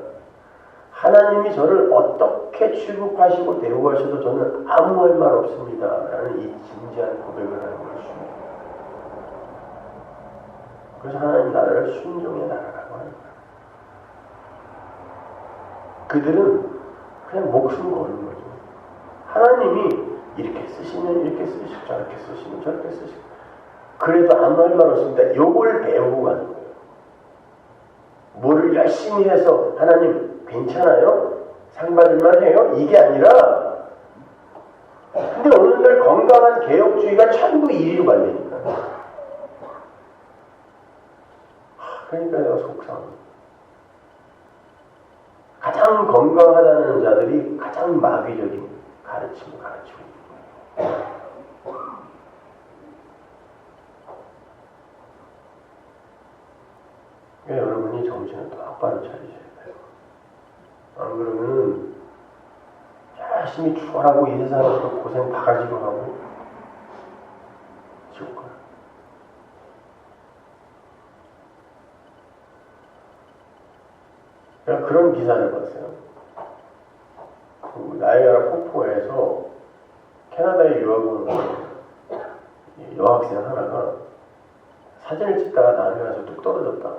하나님이 저를 어떻게 취급하시고 대우하셔도 저는 아무 할 말 없습니다. 라는 이 진지한 고백을 하는 것입니다. 그래서 하나님 나라를 순종의 나라라고 하는 거예요. 그들은 그냥 목숨 거는 거죠. 하나님이 이렇게 쓰시면 이렇게 쓰시고 저렇게 쓰시면 저렇게 쓰시고 그래도 아무 할 말 없습니다. 요걸 배우고 가는 거예요. 뭐를 열심히 해서 하나님 괜찮아요? 상 받을만 해요? 이게 아니라, 근데 오늘날 건강한 개혁주의가 전부 이리로 갈리니까. 그러니까 내가 속상합니다. 가장 건강하다는 자들이 가장 마귀적인 가르침을 가르치고 있는 거예요. 그러니까 여러분이 정신을 똑바로 차리셔야 돼요. 안 그러면 열심히 추월하고 이 세상에서 고생 바가지로 하고 지옥 가요. 제가 그런 기사를 봤어요. 그 나이아가라 폭포에서 캐나다에 유학 온 여학생 하나가 사진을 찍다가 나중에 가서 뚝 떨어졌다.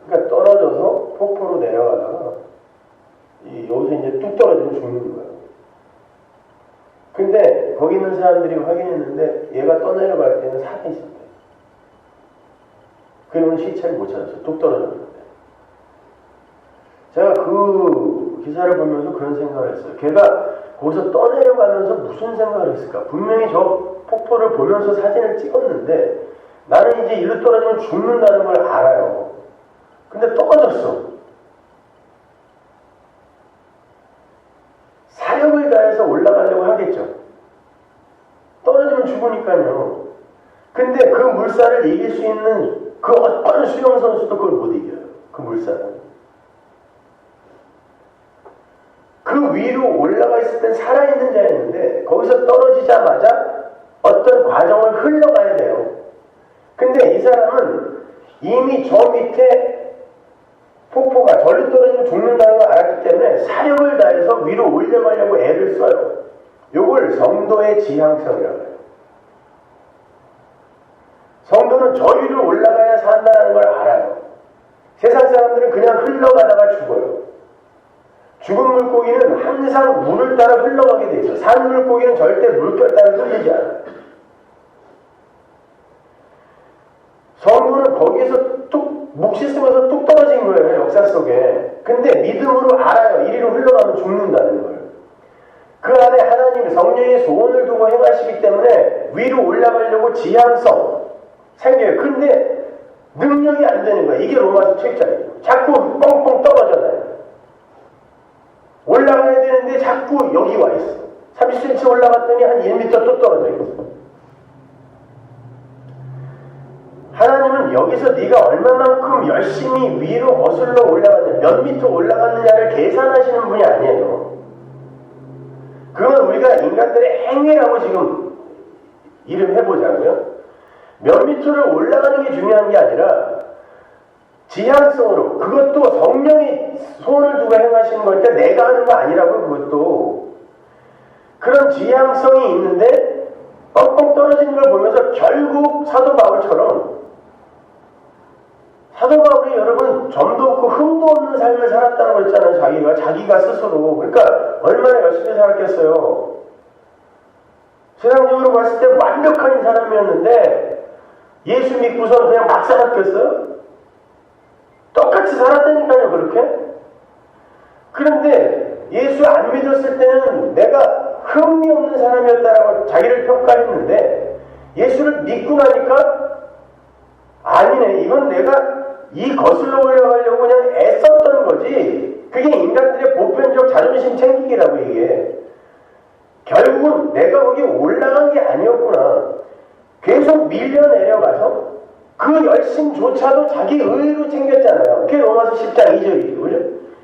그러니까 떨어져서 폭포로 내려가다가 여기서 이제 뚝 떨어지면 죽는 거예요. 근데 거기 있는 사람들이 확인했는데 얘가 떠내려갈 때는 살아 있었대. 그러면 시체를 못 찾았어요. 뚝 떨어졌는데. 제가 그 기사를 보면서 그런 생각을 했어요. 걔가 거기서 떠내려가면서 무슨 생각을 했을까? 분명히 저 폭포를 보면서 사진을 찍었는데 나는 이제 일로 떨어지면 죽는다는 걸 알아요. 근데 떨어졌어. 사력을 다해서 올라가려고 하겠죠. 떨어지면 죽으니까요. 근데 그 물살을 이길 수 있는 그 어떤 수영선수도 그걸 못 이겨요. 그 물살은. 그 위로 올라가 있을 땐 살아있는 자였는데 거기서 떨어지자마자 어떤 과정을 흘러가야 돼요. 근데 이 사람은 이미 저 밑에 폭포가 절로 떨어지면 죽는다는 걸 알았기 때문에 사력을 다해서 위로 올려가려고 애를 써요. 요걸 성도의 지향성이라고 해요. 성도는 저 위로 올라가야 산다는 걸 알아요. 세상 사람들은 그냥 흘러가다가 죽어요. 죽은 물고기는 항상 물을 따라 흘러가게 돼 있어요. 산 물고기는 절대 물결 따라 흘리지 않아요. 성도는 거기에서 묵시 쓰면서 뚝 떨어진 거예요. 역사 속에. 근데 믿음으로 알아요. 이리로 흘러가면 죽는다는 걸. 그 안에 하나님 성령의 소원을 두고 행하시기 때문에 위로 올라가려고 지향성 생겨요. 근데 능력이 안 되는 거예요. 이게 로마서 7장이에요. 자꾸 뻥뻥 떨어져나요. 올라가야 되는데 자꾸 여기 와 있어. 30cm 올라갔더니 한 1m 또 떨어져 있어. 하나님은 여기서 네가 얼마만큼 열심히 위로 거슬러 올라갔냐, 몇 미터 올라갔느냐를 계산하시는 분이 아니에요. 그건 우리가 인간들의 행위라고 지금 이름해보자고요. 몇 미터를 올라가는 게 중요한 게 아니라 지향성으로, 그것도 성령이 소원을 두고 행하시는 거니까 내가 하는 거 아니라고. 그것도 그런 지향성이 있는데 뻥뻥 떨어지는 걸 보면서 결국 사도 바울처럼, 사도 바울이 여러분 점도 없고 흠도 없는 삶을 살았다고 그랬잖아요. 자기가 스스로. 그러니까 얼마나 열심히 살았겠어요. 세상적으로 봤을 때 완벽한 사람이었는데 예수 믿고서 그냥 막 살았겠어요? 똑같이 살았다니까요. 그렇게. 그런데 예수 안 믿었을 때는 내가 흠이 없는 사람이었다라고 자기를 평가했는데 예수를 믿고 나니까 아니네, 이건 내가 이 거슬러 올라가려고 그냥 애썼던 거지. 그게 인간들의 보편적 자존심 챙기기라고. 이게 결국은 내가 거기 올라간 게 아니었구나. 계속 밀려 내려가서 그 열심조차도 자기 의로 챙겼잖아요. 그게 로마서 10장 2절이죠. 그죠?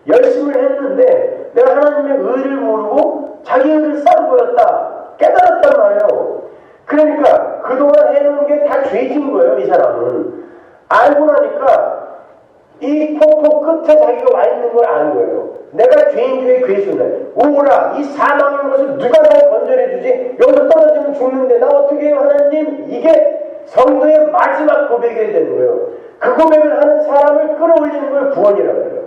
열심을 했는데 내가 하나님의 의를 모르고 자기 의를 쌓아 보였다 깨달았단 말이에요. 그러니까 그동안 해놓은 게 다 죄진 거예요. 이 사람은 알고 나니까 이 폭포 끝에 자기가 와 있는 걸 아는 거예요. 내가 죄인 중에 괴수네. 오라, 이 사망의 것을 누가 날 건져내 주지? 여기서 떨어지면 죽는데 나 어떻게 해요, 하나님? 이게 성도의 마지막 고백이 되는 거예요. 그 고백을 하는 사람을 끌어올리는 걸 구원이라고 해요.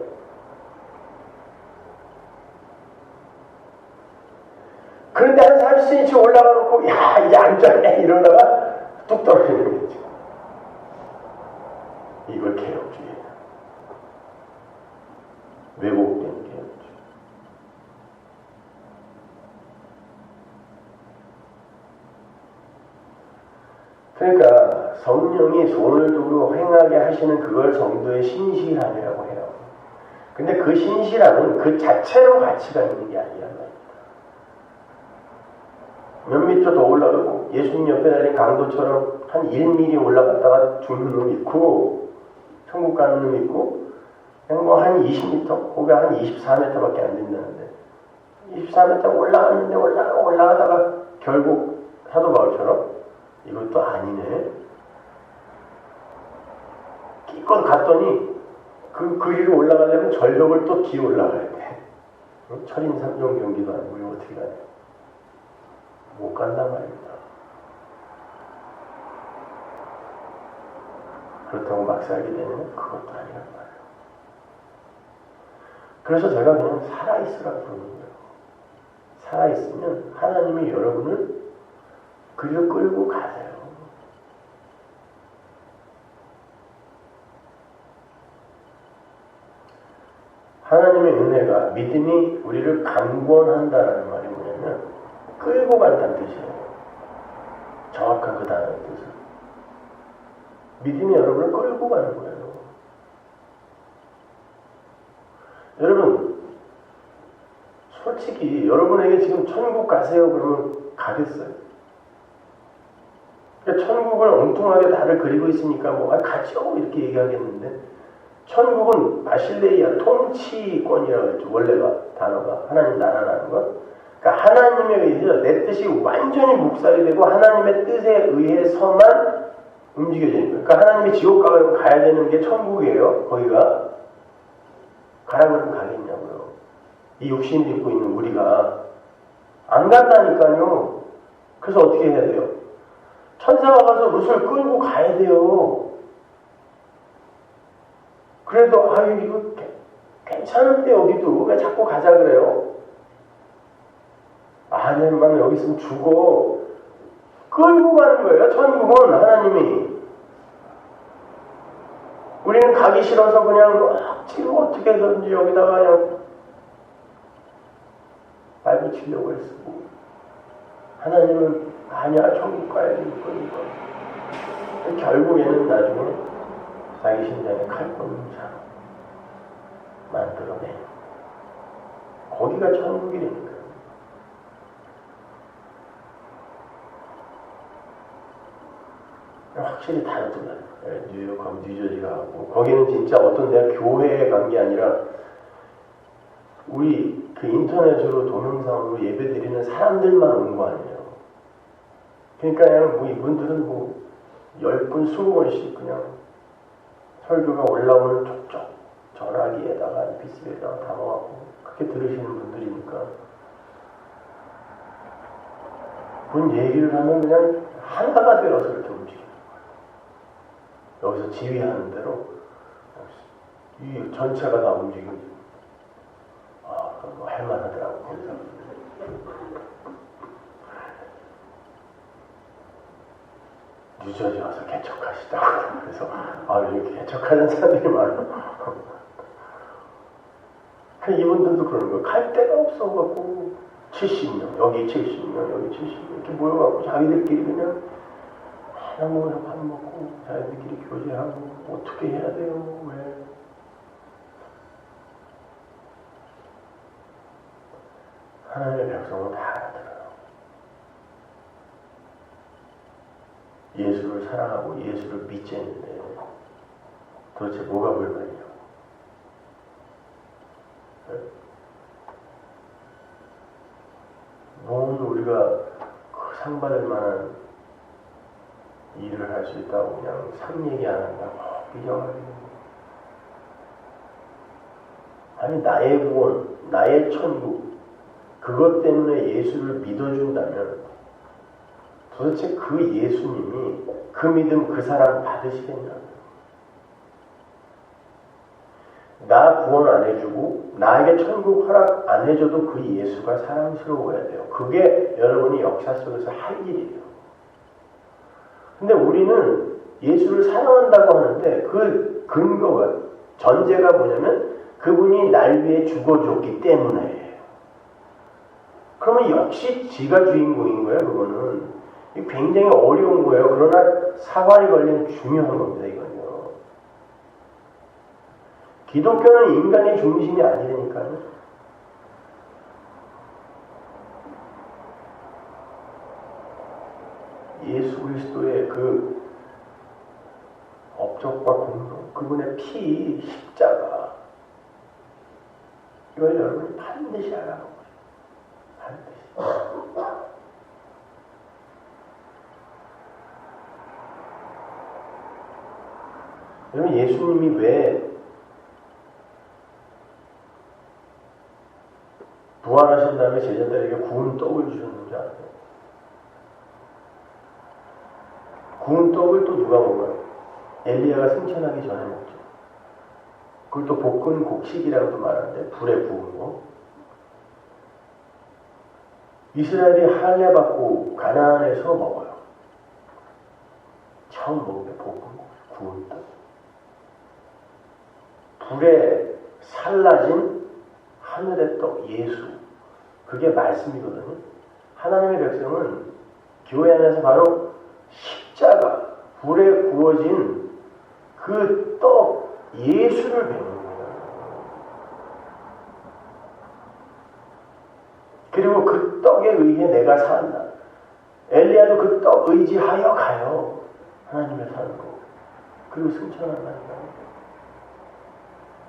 그런데 한 30cm 올라가놓고 야, 이제 앉았네 이러다가 뚝 떨어지는 거죠. 이걸 개혁주의예요. 왜곡된 개혁주의. 그러니까 성령이 소원을 두고 행하게 하시는 그걸 성도의 신실함이라고 해요. 근데 그 신실함은 그 자체로 가치가 있는 게 아니란 말이에요. 몇 미터 더 올라가고 예수님 옆에 달린 강도처럼 한 1mm 올라갔다가 죽는 놈 있고 천국 가는 놈 있고 그냥 뭐 한 20m 혹은 한 24m밖에 안 된다는데 24m 올라갔는데 올라가다가 결국 사도 바울처럼 이것도 아니네. 기껏 갔더니 그 위로 올라가려면 절벽을 또 기어 올라가야 돼. 철인 3종 경기도 아니고 이거 어떻게 가냐. 못 간단 말입니다. 그렇다고 막 살게 되면 그것도 아니란 말이에요. 그래서 제가 그냥 살아있으라고 그러는 거예요. 살아있으면 하나님이 여러분을 그리로 끌고 가세요. 하나님의 은혜가 믿음이 우리를 강권한다라는 말이 뭐냐면 끌고 간다는 뜻이에요. 정확한 그 단어의 뜻은. 믿음이 여러분을 끌고 가는 거예요. 여러분, 솔직히 여러분에게 지금 천국 가세요 그러면 가겠어요? 그러니까 천국을 엉뚱하게 다들 그리고 있으니까 뭐 가죠 이렇게 얘기하겠는데 천국은 바실레이아 통치권이라고 했죠. 원래가 단어가 하나님 나라라는 것. 그러니까 하나님에 의해서 내 뜻이 완전히 묵살이 되고 하나님의 뜻에 의해서만 움직여지는 거예요. 그러니까 하나님이 지옥 가면 가야 되는 게 천국이에요. 거기가 가라 그러면 가겠냐고요. 이 육신 입고 있는 우리가 안 간다니까요. 그래서 어떻게 해야 돼요? 천사가 가서 룻을 끌고 가야 돼요. 그래도 아유 이거 괜찮은데 여기도 왜 자꾸 가자 그래요? 아니만 여기 있으면 죽어. 끌고 가는 거예요. 천국은 하나님이. 우리는 가기 싫어서 그냥 지금 어떻게 해서든지 여기다가 그냥 발 붙이려고 했어. 하나님은 아니야, 천국 가야지, 이거니까. 결국에는 나중에 자기 심장에 칼 꽂는 자로 만들어내. 거기가 천국이라니까. 확실히 다르더만. 뉴욕하고 뉴저지가 하고 거기는 진짜 어떤 내가 교회에 간 게 아니라 우리 그 인터넷으로 동영상으로 예배드리는 사람들만 온 거 아니에요. 그러니까 그냥 뭐 이분들은 뭐 10분, 20번씩 그냥 설교가 올라오는 족족 전화기에다가 PC에다가 담아갖고 그렇게 들으시는 분들이니까 그런 얘기를 하면 그냥 하나가 되어서 이렇게 움직여요. 여기서 지휘하는 대로 이 전체가 다 움직이고 뭐 할만하더라고. 그래서 뉴저지 와서 개척하시다고. 그래서 이렇게 개척하는 사람들이 많아. 이분들도 그러는 거예요. 갈 데가 없어갖고 70명 여기 70명 여기 70명 이렇게 모여갖고 자기들끼리 그냥 하나 모여서 밥 먹고 자기들끼리 교제하고 어떻게 해야 돼요? 왜? 하나님의 백성은 다 알아들어요. 예수를 사랑하고 예수를 믿지 않는데 도대체 뭐가 불만이냐고. 뭔 우리가 그 상 받을 만한 일을 할 수 있다고 그냥 상 얘기 안 한다고 삐져가지고. 아니 나의 구원, 나의 천국 그것 때문에 예수를 믿어준다면 도대체 그 예수님이 그 믿음 그 사람 받으시겠냐. 나 구원 안 해주고 나에게 천국 허락 안 해줘도 그 예수가 사랑스러워야 돼요. 그게 여러분이 역사 속에서 할 일이에요. 근데 우리는 예수를 사랑한다고 하는데 그 근거가 전제가 뭐냐면 그분이 날 위해 죽어줬기 때문에. 그러면 역시 지가 주인공인 거예요. 그거는 굉장히 어려운 거예요. 그러나 사활이 걸리는 중요한 겁니다. 이건요. 기독교는 인간의 중심이 아니라니까요. 예수 그리스도의 그 업적과 공로, 그분의 피, 십자가 이걸 여러분이 반드시 알아보고 반드시. 여러분 예수님이 왜 부활하신 다음에 제자들에게 구운 떡을 주셨는지 아세요? 구운 떡을 또 누가 먹어요? 엘리야가 승천하기 전에 먹죠. 그걸 또 볶은 곡식이라고도 말하는데 불에 구운 거. 이스라엘이 할례 받고 가나안에서 먹어요. 처음 먹은 게 볶은 곡식, 구운 떡. 불에 살라진 하늘의 떡, 예수. 그게 말씀이거든요. 하나님의 백성은 교회 안에서 바로 십자가, 불에 구워진 그 떡, 예수를 배우는 거예요. 그리고 그 떡에 의해 내가 산다. 엘리야도 그 떡 의지하여 가요. 하나님의 사는 거. 그리고 승천한다니까요.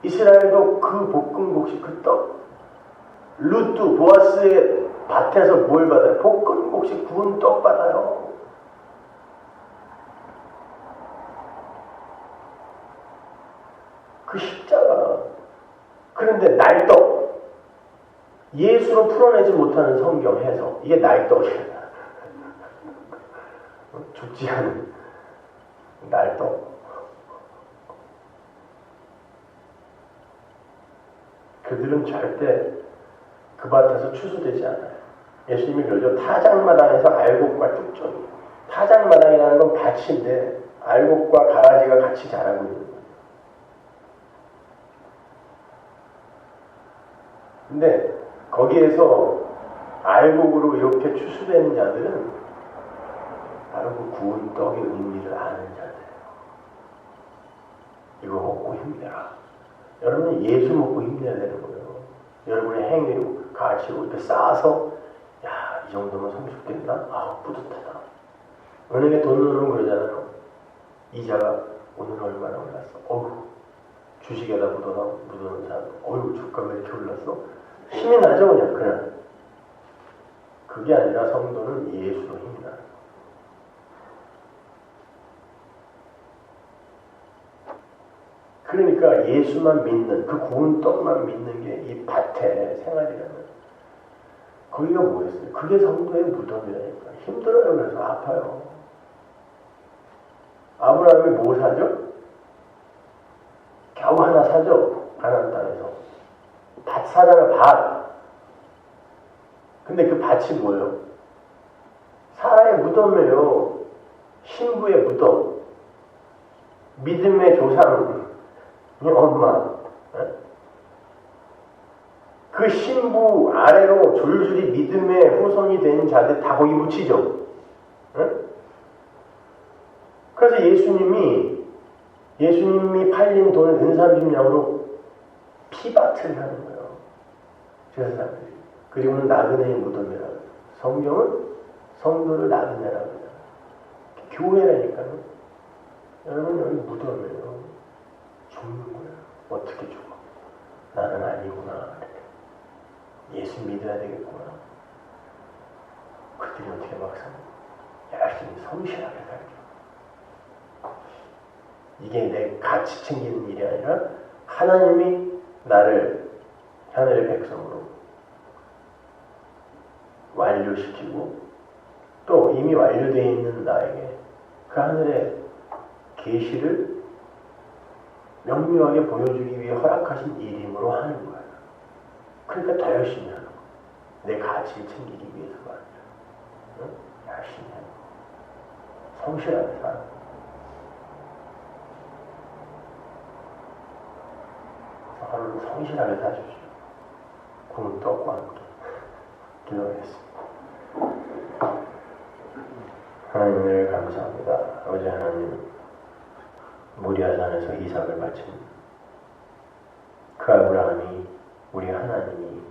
이스라엘도 그 볶은 곡식, 그 떡, 루트, 보아스의 밭에서 뭘 받아요? 볶은 곡식, 구운 떡 받아요. 그 십자가. 그런데 날떡, 예수로 풀어내지 못하는 성경 해석, 이게 날떡이야. 죽지 않은 날떡. 그들은 절대 그 밭에서 추수되지 않아요. 예수님이 그러죠. 타작마당에서 알곡과 뚝전이. 타작마당이라는 건 밭인데 알곡과 가라지가 같이 자라고 있는 거예요. 근데 거기에서 알곡으로 이렇게 추수되는 자들은 바로 그 구운 떡의 의미를 아는 자들이에요. 이거 먹고 힘내라. 여러분은 예수 먹고 힘내야 되는 거예요. 여러분의 행위로 가치로 이렇게 쌓아서 야, 이 정도면 성숙된다? 아, 뿌듯하다. 은행에 돈 넣으면 그러잖아요. 이자가 오늘 얼마나 올랐어? 어휴, 주식에다 묻어놓은 사람, 어휴, 주가가 왜 이렇게 올랐어? 힘이 나죠, 그냥. 그게 아니라 성도는 예수로 힘이 나요. 그러니까 예수만 믿는, 그 구운 떡만 믿는 게 이 밭의 생활이라면 거기가 뭐였어요? 그게 성도의 무덤이라니까. 힘들어요. 그래서 아파요. 아브라함이 뭐 사죠? 겨우 하나 사죠. 가나안 땅에서. 밭 사잖아, 밭. 근데 그 밭이 뭐예요? 사라의 무덤이에요. 신부의 무덤. 믿음의 조상. 엄마. 그 신부 아래로 줄줄이 믿음의 후손이 된 자들 다 거기 묻히죠. 그래서 예수님이 팔린 돈을 은삼십냥으로 피밭을 하는 거예요. 제사장들이. 그리고는 나그네의 무덤이라고. 성경은 성도를 나그네라고 해요. 교회라니까요. 여러분 여기 무덤이에요. 죽는 거예요. 어떻게 죽어? 나는 아니구나. 예수 믿어야 되겠구나. 그들이 어떻게 막상 열심히 성실하게 살죠. 이게 내 가치 챙기는 일이 아니라 하나님이 나를 하늘의 백성으로 완료시키고 또 이미 완료되어 있는 나에게 그 하늘의 계시를 명료하게 보여주기 위해 허락하신 일임으로 하는 거예요. 그러니까 더 열심히 하는 거예요. 내 가치를 챙기기 위해서가 아니라 열심히 하는 거예요. 성실하게 사는 거예요. 그래서 하루는 성실하게 사십시오. 구운 떡과 함께 기도하겠습니다. 하나님 은혜를 감사합니다. 아버지 하나님, 모리아산에서 이삭을 바친 그 아브라함이 우리 하나님이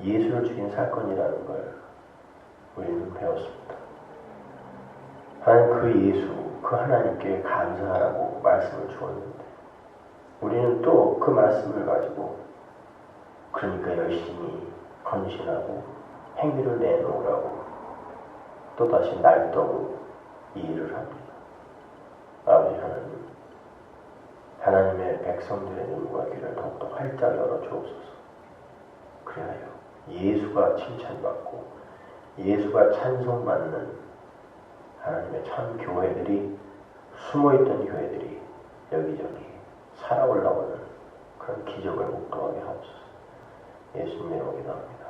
예수를 죽인 사건이라는 걸 우리는 배웠습니다. 하나님 그 예수, 그 하나님께 감사하라고 말씀을 주었는데 우리는 또 그 말씀을 가지고 그러니까 열심히 헌신하고 행위를 내놓으라고 또다시 날떠고 이 일을 합니다. 아버지 하나님, 하나님의 백성들의 눈과 귀를 더욱더 활짝 열어 주옵소서. 그래야 예수가 칭찬받고 예수가 찬송받는 하나님의 참 교회들이, 숨어있던 교회들이 여기저기 살아 올라오는 그런 기적을 목도하게 하옵소서. 예수님의 이름으로 기도합니다.